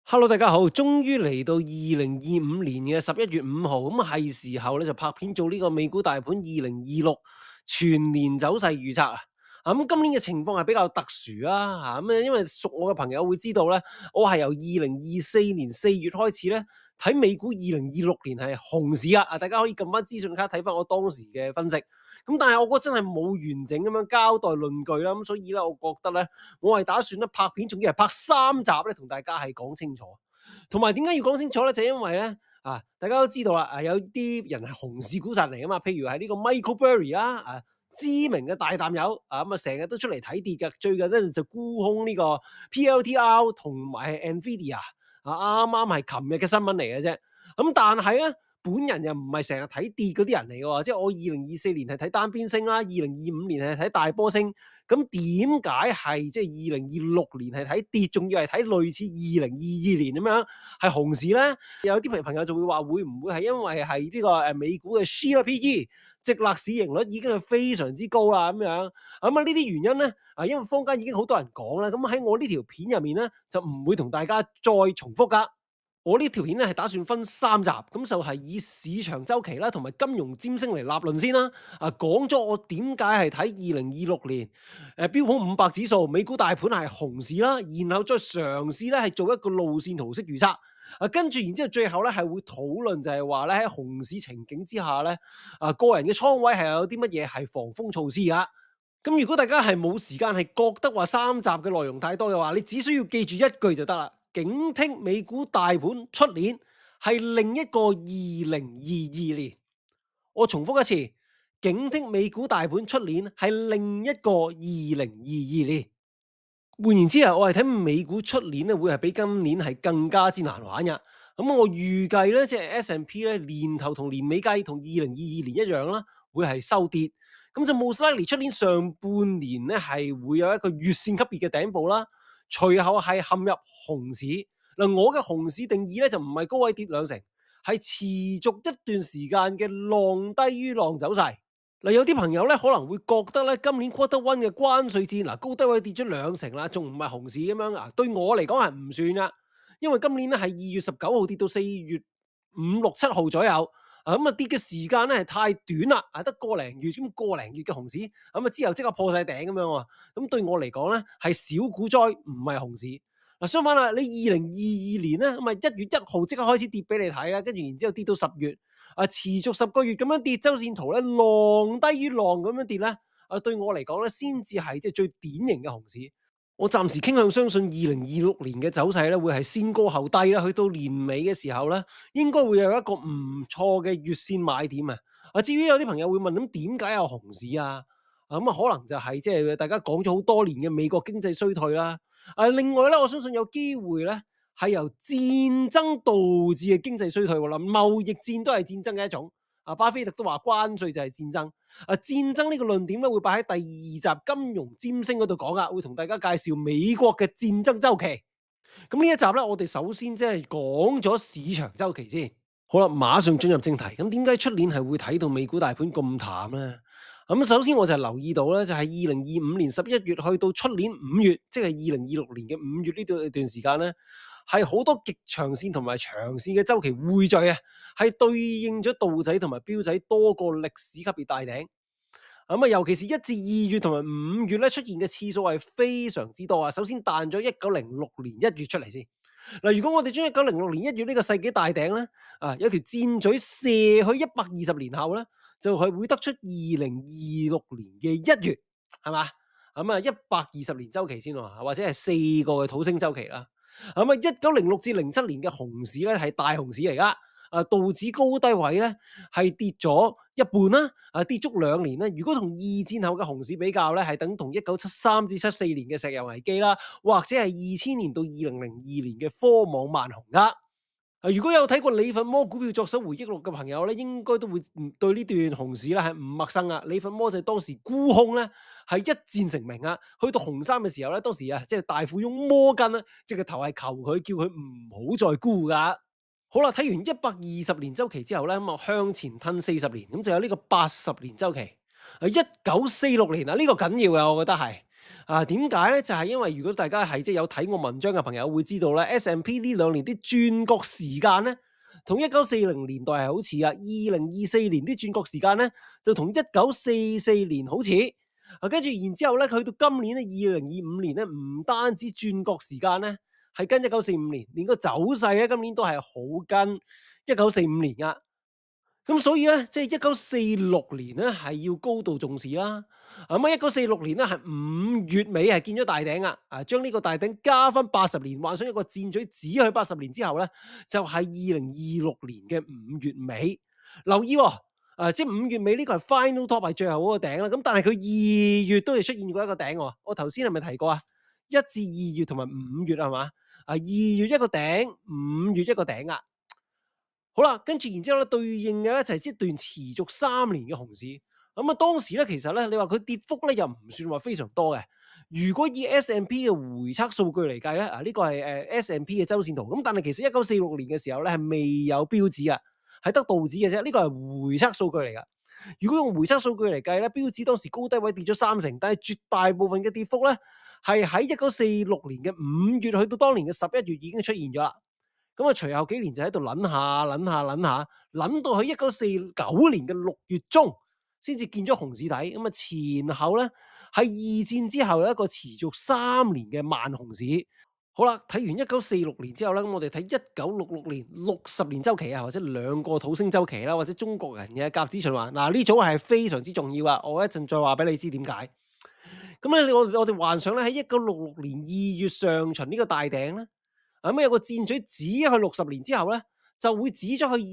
Hello，大家好，終於嚟到2025年嘅11月5號，咁係時候咧就拍片做呢個美股大盤2026全年走勢預測啊！咁今年嘅情況係比較特殊啊，因為熟我嘅朋友會知道咧，我係由2024年4月開始咧睇美股2026年係熊市啊！大家可以撳翻資訊卡睇翻我當時嘅分析。咁但係我覺得真係冇完整咁樣交代論據啦，咁所以咧，我覺得咧，我係打算咧拍片，仲要係拍3集咧，同大家係講清楚。同埋點解要講清楚咧？就因為咧，大家都知道啦，有啲人係熊市股神嚟噶嘛，譬如係呢個 Michael Burry 啦，知名嘅大淡友，咁啊成日都出嚟睇跌嘅，最近咧就沽空呢個 PLTR 同埋 Nvidia，啱啱係琴日嘅新聞嚟嘅啫。咁但係咧，本人又唔係成日睇跌嗰啲人嚟嘅喎，即係我2024年係睇單邊升啦，2025年係睇大波升。咁點解係即係2026年係睇跌，仲要係睇類似2022年咁樣係熊市咧？有啲朋友就會話，會唔會係因為係呢個美股嘅 Share PE 直勒市盈率已經係非常之高啦咁樣？咁啊呢啲原因咧，因為坊間已經好多人講啦，咁喺我呢條片入面咧就唔會同大家再重複噶。我呢條片咧係打算分3集，咁就係以市場週期啦，同埋金融占星嚟立論先啦。講咗我點解係睇2026年標普500指數美股大盤係熊市啦，然後再嘗試咧係做一個路線圖式預測。跟住然之後最後咧係會討論就係話咧喺熊市情景之下咧，個人嘅倉位係有啲乜嘢係防風措施㗎。咁如果大家係冇時間係覺得話3集嘅內容太多嘅話，你只需要記住一句就得啦。警惕美股大盤出年係另一個2022年。我重複一次，警惕美股大盤出年係另一個2022年。換言之我係睇美股出年咧會係比今年係更加之難玩嘅。咁我預計咧，即係 S&P 咧年頭同年尾計同2022年一樣啦，會係收跌。咁就most likely出年上半年咧係會有一個月線級別嘅頂部啦。隨後係陷入熊市。我嘅熊市定義咧就唔係高位跌2成，係持續一段時間嘅浪低於浪走勢。有啲朋友咧可能會覺得咧今年 Quarter One 嘅關稅戰高低位跌咗2成啦，仲唔係熊市咁樣啊？對我嚟講係唔算噶，因為今年咧係2月19號跌到4月5、6、7號左右。跌嘅時間咧係太短啦，得個零月，咁個零月嘅熊市，之後即刻破晒頂咁樣喎。咁對我嚟講咧係小股災，唔係熊市。相反啦，你2022年咧1月1號即刻開始跌俾你睇啦，跟住然之後跌到10月，持續10個月咁樣跌，周線圖咧浪低於浪咁樣跌咧，對我嚟講咧先至係即係最典型嘅熊市。我暫時傾向相信2026年嘅走勢咧會係先高後低啦，去到年尾嘅時候咧，應該會有一個唔錯嘅月線買點啊！至於有啲朋友會問，咁點解有熊市啊？可能就係即係大家講咗好多年嘅美國經濟衰退啦。另外咧，我相信有機會咧係由戰爭導致嘅經濟衰退喎。貿易戰都係戰爭嘅一種。巴菲特都話關稅就係戰爭。戰爭呢個論點咧會擺喺第2集金融占星嗰度講噶，會同大家介紹美國嘅戰爭週期。咁呢一集咧，我哋首先即係講咗市場週期先。好啦，馬上進入正題。咁點解出年係會睇到美股大盤咁淡咧？首先我就留意到咧，就係2025年11月去到出年5月，即係2026年嘅5月呢段時間咧，係好多極長線同埋長線嘅週期匯聚啊，係對應咗道仔同埋標仔多個歷史級別大頂。尤其是1至2月同埋5月咧出現嘅次數係非常之多啊。首先彈咗1906年1月出嚟先。如果我哋將1906年1月呢個世紀大頂咧，有條箭嘴射去120年後咧，就係會得出2026年嘅1月，係嘛？120年週期先喎，或者係4個嘅土星週期啦。1906至07年嘅熊市咧係大熊市嚟噶。道指高低位咧係跌咗一半啦，跌足2年啦。如果同二戰後嘅熊市比較咧，係等同1973至74年嘅石油危機啦，或者係2000年到2002年嘅科網萬熊噶。如果有睇過李佛摩股票作手回憶錄嘅朋友咧，應該都會對呢段熊市咧係唔陌生啊。李佛摩就係當時沽空咧係一戰成名啊。去到熊三嘅時候咧，當時即係大富翁摩根咧，即係個頭係求佢叫佢唔好再沽噶。好啦，睇完120年週期之後咧，向前褪40年，咁就有呢個80年週期。1946年呢個緊要嘅，我覺得係點解咧？就係因為如果大家係即係有睇我文章嘅朋友會知道咧，S&P 呢兩年啲轉角時間咧，同1940年代係好似啊，2024年啲轉角時間咧就同1944年好似。跟住然之後咧，去到今年咧2025年咧，唔單止轉角時間咧係跟1945年，連個走勢咧今年都係好跟1945年噶。咁所以咧，即係1946年咧係要高度重視啦。咁啊1946年咧係5月尾係見咗大頂啊！將呢個大頂加翻80年，幻想一個箭嘴指去80年之後咧，就係2026年嘅5月尾。留意喎，即係5月尾呢個係 final top 係最後嗰個頂啦。咁但係佢2月都係出現過一個頂喎。我頭先係咪提過啊？1至2月同埋5月係嘛？2月一個頂，5月一個頂啊！好啦，跟住然之後咧，對應嘅咧就係一段持續3年嘅熊市。咁當時咧其實咧，你話佢跌幅咧又唔算話非常多嘅。如果以 S&P 嘅回測數據嚟計咧，呢個係S&P 嘅周線圖。咁但係其實1946年嘅時候咧係未有標指嘅，係得道指嘅啫。呢個係回測數據嚟㗎。如果用回測數據嚟計咧，標指當時高低位跌咗3成，但係絕大部分嘅跌幅咧係喺1946年嘅5月去到當年嘅11月已經出現咗啦。咁隨後幾年就喺度撚下，撚到去1949年嘅6月中，先至見咗熊市底。咁前後咧係二戰之後有一個持續3年嘅慢熊市。好啦，睇完1946年之後咧，咁我哋睇1966年60年週期啊，或者兩個土星週期啦，或者中國人嘅甲子循環。嗱，呢組係非常之重要啊！我一陣再話俾你知點解。咁咧，我哋幻想咧喺1966年2月上旬呢個大頂咧。咁有個箭嘴指去60年之後咧，就會指咗去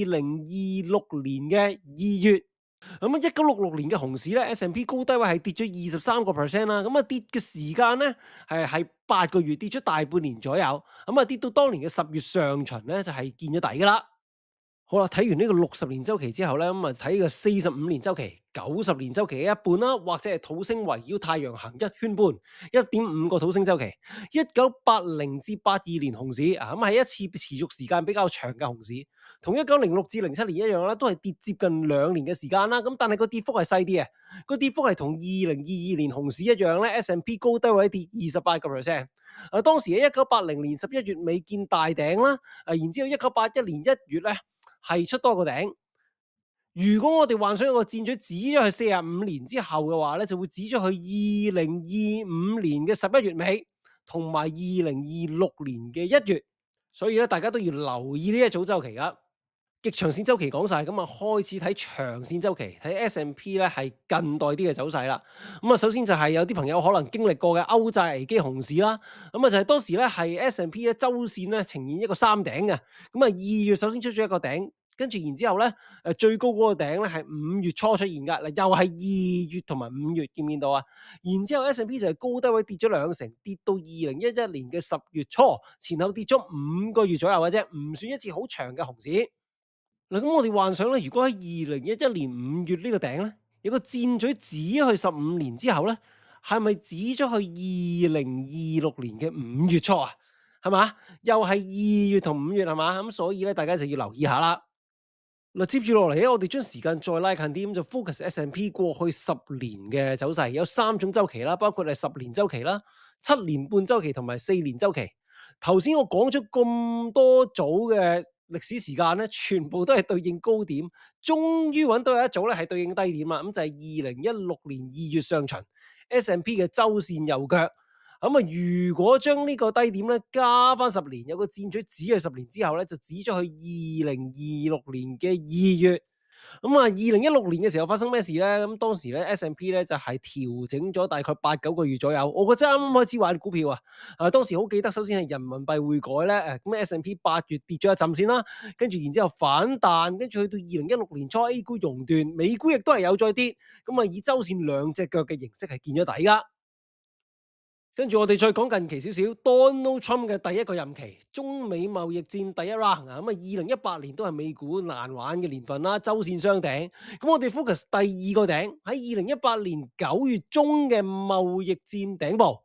2026年嘅2月。咁1966年嘅熊市咧 ，S&P 高低位係跌咗23%啦。咁跌嘅時間咧係8個月，跌咗大半年左右。咁跌到當年嘅10月上旬咧，就係見咗底噶啦。好啦，睇完呢個60年週期之後咧，咁睇個45年週期、90年週期嘅一半啦，或者係土星圍繞太陽行1圈半，1.5個土星週期。1980至82年熊市啊，咁係一次持續時間比較長嘅熊市，同1906至07年一樣啦，都係跌接近2年嘅時間啦。咁但係個跌幅係細啲嘅，個跌幅係同2022年熊市一樣咧。S&P 高低位跌28%。當時喺1980年11月尾見大頂啦，然之後1981年1月咧。係出多個頂。如果我哋幻想一個箭嘴指咗去45年之後嘅話咧，就會指咗去2025年嘅11月尾，同埋2026年嘅1月。所以咧，大家都要留意呢一組週期噶。極長線週期講晒，咁開始睇長線週期，睇 S&P 咧係近代啲嘅走勢啦。首先就係有啲朋友可能經歷過嘅歐債危機熊市啦。就係當時咧係 S&P 咧週線咧呈現一個三頂嘅。2月首先出咗一個頂，跟住然之後咧最高嗰個頂咧係5月初出現噶。又係2月同埋5月，見唔見到啊？然之後 S&P 就係高低位跌咗2成，跌到2011年嘅10月初，前後跌咗5個月左右嘅啫，唔算一次好長嘅熊市。嗱，咁我哋幻想咧，如果喺2011年5月呢個頂咧，有個箭嘴指去15年之後咧，係咪指咗去2026年嘅5月初啊？係嘛？又係2月同5月係嘛？咁所以咧，大家就要留意下啦。嗱，接住落嚟咧，我哋將時間再拉近啲，咁就 focus S&P 過去10年嘅走勢，有3種週期啦，包括係10年週期啦、7年半週期同埋4年週期。頭先我講咗咁多組嘅歷史時間咧，全部都係對應高點，終於揾到有一組咧係對應低點啦。咁就係2016年2月上旬 S&P 嘅週線右腳。如果將呢個低點咧加翻10年，有個箭嘴指去10年之後咧，就指咗去2026年嘅2月。2016年嘅時候發生咩事咧？咁當時咧 S&P 咧就係調整咗大概8-9個月左右。我嗰陣啱開始玩股票啊，當時好記得，首先係人民幣匯改咧，咁 S&P 8月跌咗一陣先啦，跟住然之後反彈，跟住去到2016年初 A 股熔斷，美股亦都係有再跌，以周線兩隻腳嘅形式係見咗底噶。跟住我哋再講近期少少 ，Donald Trump 嘅第一個任期，中美貿易戰第一 round 啊，2018年都係美股難玩嘅年份啦，周線雙頂。咁我哋 focus 第二個頂喺2018年9月中嘅貿易戰頂部，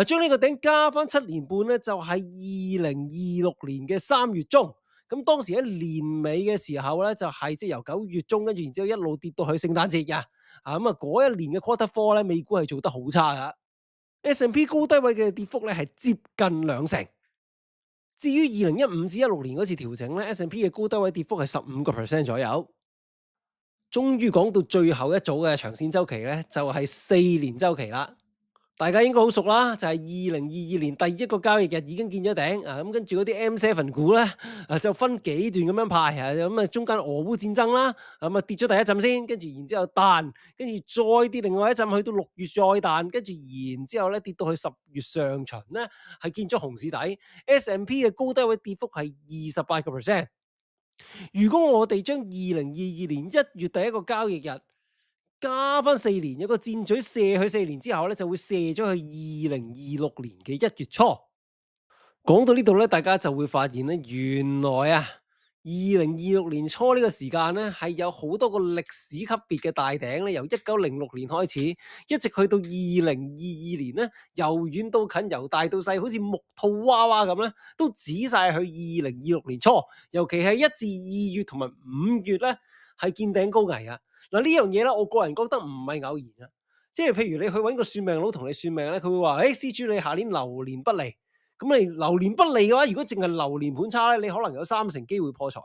將呢個頂加翻7年半咧，就係2026年嘅3月中。咁當時喺年尾嘅時候咧，就係即係由9月中跟住然之後一路跌到去聖誕節嘅。咁啊嗰一年嘅 Quarter Four 咧，美股係做得好差㗎。S&P 高低位嘅跌幅咧係接近兩成。至於2015至16年嗰次調整咧，S&P 嘅高低位跌幅係15% 左右。終於講到最後一組嘅長線週期咧，就係4年週期啦。大家應該好熟啦，就係2022年第一個交易日已經見咗頂啊！咁跟住嗰啲 M7 股咧就分幾段咁樣派啊，咁啊中間俄烏戰爭啦，咁啊跌咗第一陣先，跟住然之後彈，跟住再跌另外一陣，去到6月再彈，跟住然之後咧跌到去10月上旬咧係見咗熊市底。S&P 嘅高低位跌幅係28%。如果我哋將2022年1月第一個交易日加翻4年，有個箭嘴射去4年之後咧，就會射咗去2026年嘅1月初。講到呢度咧，大家就會發現咧，原來啊， 2026年初呢個時間咧，係有好多個歷史級別嘅大頂咧，由1906年開始，一直去到2022年咧，由遠到近，由大到細，好似木套娃娃咁咧，都指晒去2026年初。尤其係1至2月同埋5月咧，係見頂高危啊！嗱，呢樣嘢咧，我個人覺得唔係偶然啊。即係譬如你去揾個算命佬同你算命咧，佢會話：誒，施主你下年流年不利。咁你流年不利嘅話，如果淨係流年盤差咧，你可能有30%機會破財。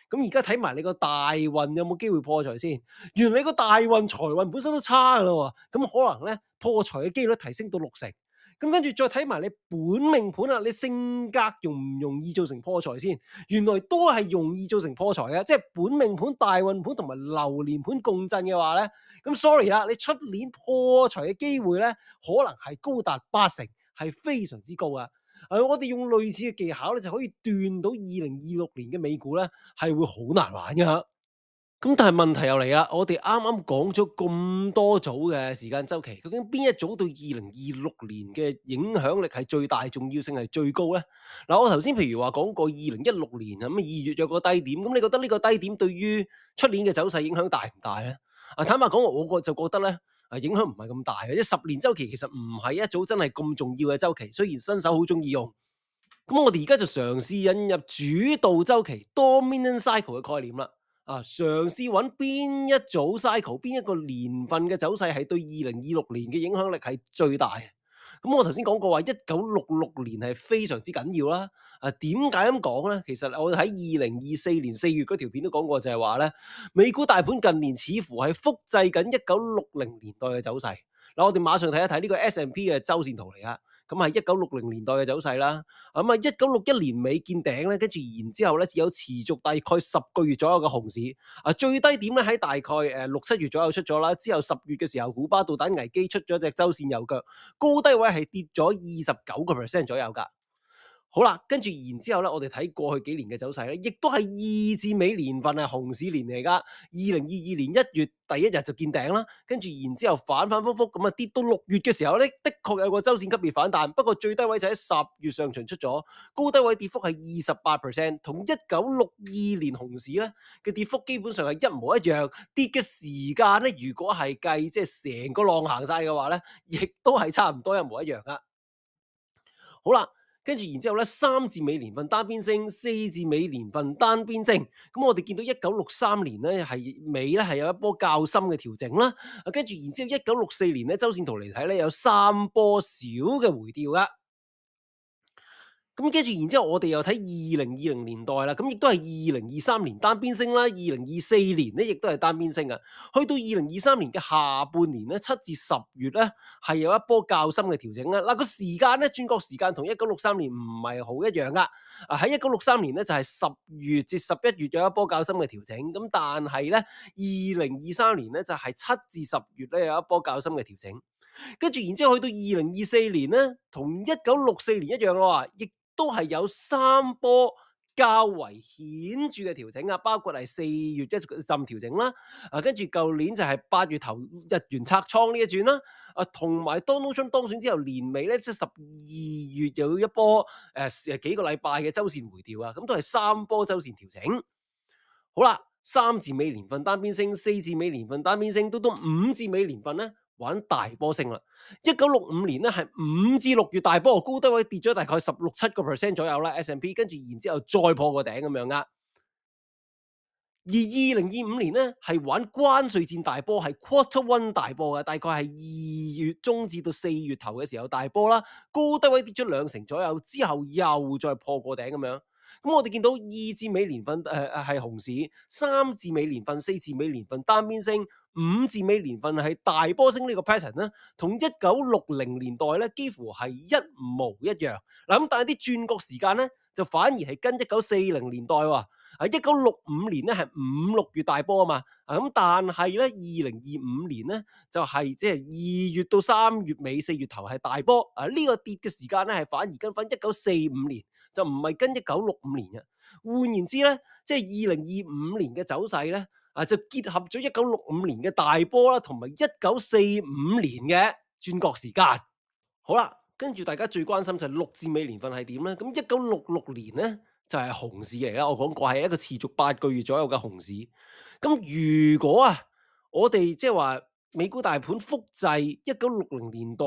咁而家睇埋你個大運有冇機會破財先。原來你個大運財運本身都差噶啦喎，咁可能咧破財嘅機率提升到6成。咁跟住再睇埋你本命盤啊，你性格容唔容易造成破財先？原來都係容易造成破財嘅，即係本命盤、大運盤同埋流年盤共振嘅話咧，咁 sorry 啦，你出年破財嘅機會咧，可能係高達8成，係非常之高啊！我哋用類似嘅技巧咧，就可以斷到2026年嘅美股咧，係會好難玩㗎。咁但係問題又嚟啦，我哋啱啱講咗咁多組嘅時間週期，究竟邊一組對2026年嘅影響力係最大、重要性係最高咧？嗱，我頭先譬如話講過2016年咁2月有個低點，咁你覺得呢個低點對於出年嘅走勢影響大唔大咧？坦白講，我就覺得咧，影響唔係咁大嘅，即係10年週期其實唔係一組真係咁重要嘅週期，雖然新手好中意用。咁我哋而家就嘗試引入主導週期 （dominant cycle） 嘅概念啦。嘗試揾邊一組 cycle，邊一個年份嘅走勢係對2026年嘅影響力係最大嘅。咁我頭先講過話，1966年係非常之緊要啦。點解咁講咧？其實我哋喺2024年4月嗰條片都講過，就係話咧，美股大盤近年似乎係複製緊1960年代嘅走勢。嗱，我哋馬上睇一睇呢個 S&P 嘅周線圖嚟㗎。咁係1960年代嘅走勢啦。咁啊，1961年尾見頂咧，跟住然之後咧，只有持續大概10個月左右嘅熊市。最低點咧喺大概6、7月左右出咗啦。之後10月嘅時候，古巴導彈危機出咗隻周線右腳，高低位係跌咗29% 左右㗎。好啦，跟住然之後咧，我哋睇過去幾年嘅走勢咧，亦都係二至尾年份係熊市年嚟㗎。2022年1月第一日就見頂啦，跟住然之後反反覆覆咁啊，跌到6月嘅時候咧，的確有個周線級別反彈，不過最低位就喺10月上旬出咗，高低位跌幅係28%，同1962年熊市咧嘅跌幅基本上係一模一樣。跌嘅時間咧，如果係計即係成個浪行晒嘅話咧，亦都係差唔多一模一樣㗎。好啦。跟住然之後咧，3至尾年份單邊升，4至尾年份單邊升。咁我哋見到1963年咧係尾咧係有一波較深嘅調整啦。跟住然之後1964年咧周線圖嚟睇咧有3波小嘅回調㗎。咁跟住然之後，我哋又睇2020年代啦，咁亦都係2023年單邊升啦，2024年咧亦都係單邊升啊。去到2023年嘅下半年咧，7至10月咧係有一波較深嘅調整啦。嗱，個時間咧轉角時間同1963年唔係好一樣噶。喺1963年咧就係10月至11月有一波較深嘅調整，咁但係咧2023年咧就係7至10月咧有一波較深嘅調整。跟住然之後去到2024年咧，同1964年一樣咯，亦都係有3波較為顯著嘅調整啊，包括係4月一陣調整啦，跟住舊年就係8月頭日元拆倉呢一轉啦，同埋 Donald Trump 當選之後年尾咧，即係12月有一波幾個禮拜嘅周線回調啊，咁都係3波周線調整。好啦，3至尾年份單邊升，4至尾年份單邊升，到5至尾年份咧，玩大波升啦！1965年咧係5至6月大波，高低位跌咗大概16、7% 左右啦 S&P， 跟住然之後再破個頂咁樣㗎。而2025年咧係玩關稅戰大波，係 Quarter One 大波嘅，大概係2月中至到4月頭嘅時候大波啦，高低位跌咗2成左右，之後又再破過頂咁樣。咁我哋見到2至尾年份係熊市，3至尾年份、4至尾年份單邊升，5至尾年份係大波升呢個 pattern 咧，同1960年代咧幾乎係一模一樣。嗱咁但係啲轉角時間咧就反而係跟1940年代喎。1965年咧係5、6月大波啊嘛，咁但係咧2025年咧就係即係2月到3月尾4月頭係大波，呢個跌嘅時間咧係反而跟翻1945年，就唔係跟1965年嘅。換言之咧，即係2025年嘅走勢咧，就結合咗1965年嘅大波啦，同埋1945年嘅轉角時間。好啦，跟住大家最關心就係6至尾年份係點咧？咁1966年咧就係熊市嚟啦，我講過係一個持續8個月左右嘅熊市。咁如果我哋即係話美股大盤複製1960年代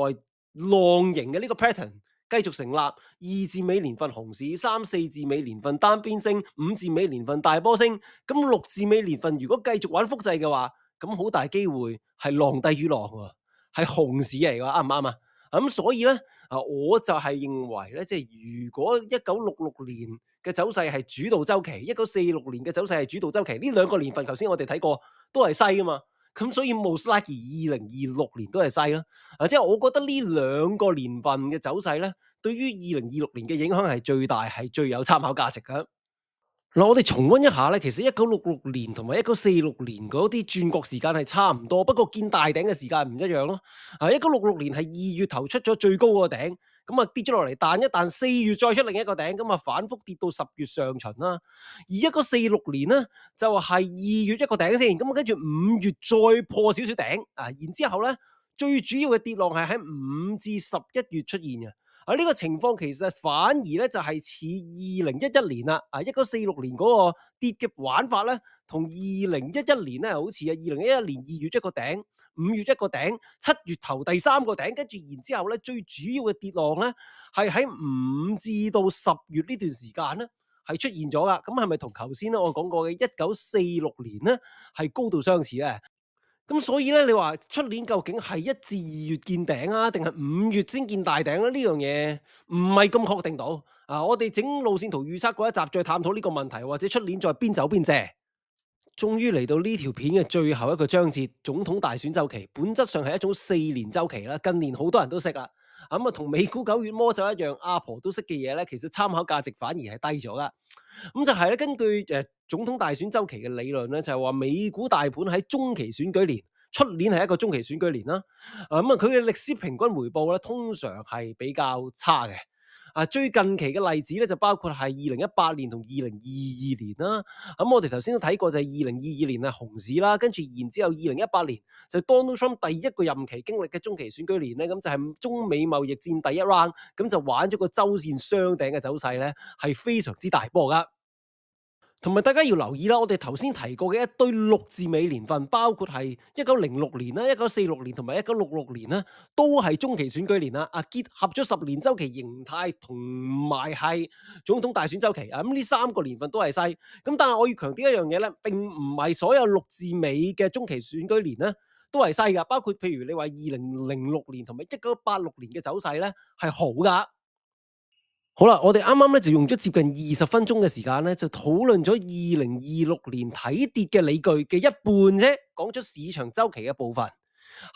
浪形嘅呢個 pattern 繼續成立，2至尾年份熊市，3、4至尾年份單邊升，5至尾年份大波升，咁6至尾年份如果繼續玩複製嘅話，咁好大機會係浪低於浪喎，係熊市嚟㗎，啱唔啱啊？咁所以咧，我就係認為咧，即係如果1966年嘅走勢係主導周期，1946年嘅走勢係主導周期，呢兩個年份頭先我哋睇過都係西啊嘛，咁所以 most likely 2026年都係西啦。即係我覺得呢兩個年份嘅走勢咧，對於2026年嘅影響係最大，係最有參考價值嘅。嗱，我哋重溫一下咧，其實1966年同埋1946年嗰啲轉角時間係差唔多，不過見大頂嘅時間唔一樣咯。1966年係2月頭出咗最高個頂，咁啊跌咗落嚟彈一彈，4月再出另一個頂，咁啊反覆跌到10月上旬啦。而1946年咧就係2月一個頂先，咁啊跟住5月再破少少頂，然之後咧最主要嘅跌浪係喺5至11月出現嘅。呢個情況其實反而咧就係似2011年啦，1946年嗰個跌嘅玩法咧，同2011年咧好似2011年2月一個頂，5月一個頂，7月頭第3個頂，跟住然之後咧最主要嘅跌浪咧係喺5至到10月呢段時間咧係出現咗噶，咁係咪同頭先咧我講過嘅1946年咧係高度相似咧？咁所以咧，你話出年究竟係1至2月見頂啊，定係5月先見大頂咧？呢樣嘢唔係咁確定到。我哋整路線圖預測嗰一集再探討呢個問題，或者出年再邊走邊借。終於嚟到呢條片嘅最後一個章節，總統大選週期，本質上係一種4年週期啦。近年好多人都識啦，咁同美股9月魔咒一樣，阿婆都識嘅嘢咧，其實參考價值反而係低咗噶。咁就係咧，根據總統大選週期嘅理論咧，就係話美股大盤喺中期選舉年，出年係一個中期選舉年啦。佢嘅歷史平均回報咧，通常係比較差嘅。最近期嘅例子咧，就包括係2018年同2022年啦。咁我哋頭先都睇過，就係2022年係熊市啦，跟住然之後2018年就 Donald Trump 第一個任期經歷嘅中期選舉年咧，咁就係中美貿易戰第一 round，咁就玩咗個周線雙頂嘅走勢咧，係非常之大波噶。同埋大家要留意啦，我哋頭先提過嘅一堆6至尾年份，包括係1906年啦、1946年同埋1966年啦，都係中期選舉年啦。結合咗10年週期形態同埋係總統大選週期啊，咁呢3個年份都係西。咁但係我要強調一樣嘢咧，並唔係所有6至尾嘅中期選舉年咧都係西噶，包括譬如你話2006年同埋1986年嘅走勢咧係好噶。好啦，我哋啱啱咧就用咗接近20分鐘嘅時間咧，就討論咗2026年睇跌嘅理據嘅一半啫，講咗市場週期嘅部分。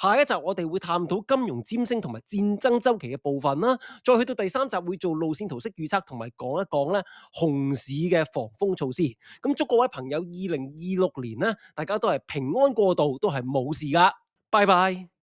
下一集我哋會探討金融尖升同埋戰爭週期嘅部分啦，再去到第3集會做路線圖式預測同埋講一講咧熊市嘅防風措施。咁祝各位朋友2026年咧，大家都係平安過渡，都係冇事噶。拜拜。